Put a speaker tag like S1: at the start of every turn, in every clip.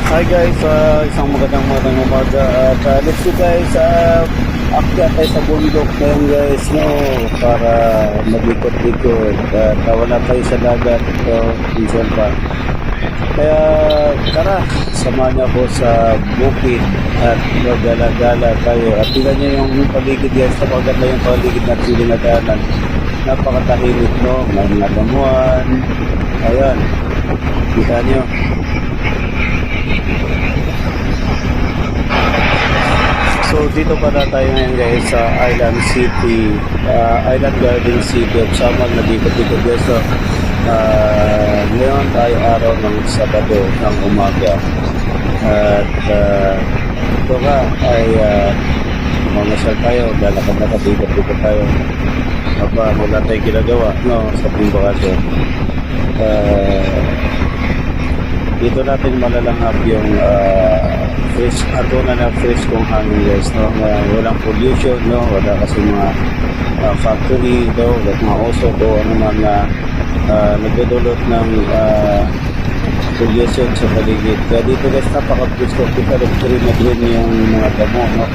S1: Hi guys, isang magandang umaga at let's go guys, akyat tayo sa bundok ngayon guys, no, para mag-ikot-ikot at wala tayo sa dagat, so minsan pa. Kaya tara, samahan niyo ako sa bukid at magala-gala tayo at tingnan niyo yung paligid guys, napaganda yung paligid na pinagdaanan. Napakatahimik, no, may mga damuhan, ayan, kita niyo. So dito pala tayo ngayon guys sa Island City, Island Garden City of Samar. Nag-ikot-ikot guys. So, ngayon tayo araw ng Sabado ng umaga. At ito nga ay mamasal tayo, lalakad-lakad, ikot-ikot tayo. Wala tayong ginagawa, no, sa bakasyon. Dito natin malalanghap yung fresh, fresh kong hangin guys, no? Walang pollution, no? Wala kasi mga factory, no? Wala mga oso o ano man na nagdudulot ng pollution sa paligid. Kaya dito guys, napaka-peaceful, kita green yung mga damo, no?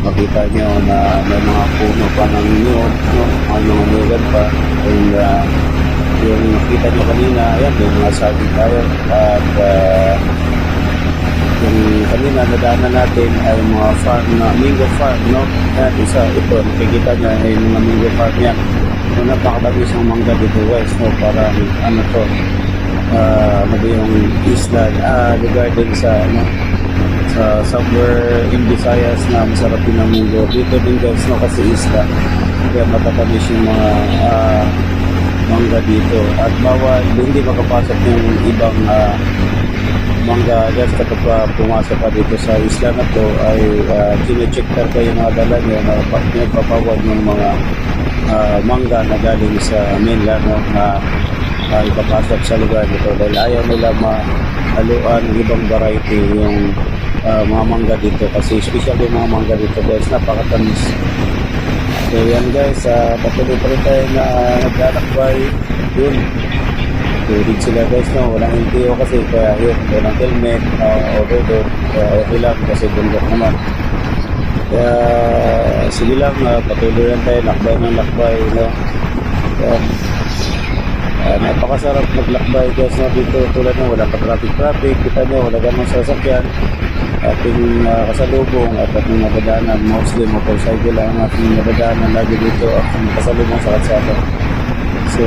S1: Makita nyo na may mga puno pa ng niyog, no? May mga niyogan pa. Yung nakita nyo kanina, ayan, may mga saging tayo. At yung kanina nadaanan natin ay mga farm na mango farm, no? Ayan, ito, nakikita nyo ay mga mango farm yan. So, napakadami isang mangga dito guys, no? Para ano to, ano ba yung isla, lugar din sa, ano, sa somewhere in Visayas na masarap din ang mango. Dito din guys, no? Kasi isla, kaya matatamis yung mga mangga dito at bawal, hindi makapasok yung ibang mangga guys kapag pumasok ka dito sa isla na to ay kine-check ka yung mga dala nyo na nagpapawag ng mga mangga na galing sa mainland, no, na ipapasok sa lugar nito dahil ayaw nila mahaluan ng ibang variety yung mga mangga dito kasi special yung mga mangga dito guys, napakatamis. So yan guys, patuloy pa rin tayo na naglalakbay yun. Turid sila guys, no, walang LTO kasi kaya yun, walang helmet o dodo, kaya okay lang kasi bundok naman. Kaya sige lang, patuloy lang tayo, lakbay ng lakbay, no. Kaya, napakasarap maglakbay guys, no, dito tulad ng wala pa traffic, kita nyo, wala ganang sasakyan. Ating kasalubong at ating nadadaanan, mostly motorcycle lang ang ating nadadaanan lagi dito ang kasalubong sa kalsada. So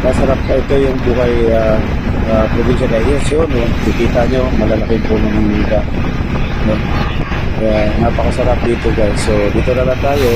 S1: masarap pa ito yung buhay probinsya na yes yun, no? Kikita nyo malalaki po ng mga, no? Kaya napakasarap dito guys. So dito na lang tayo.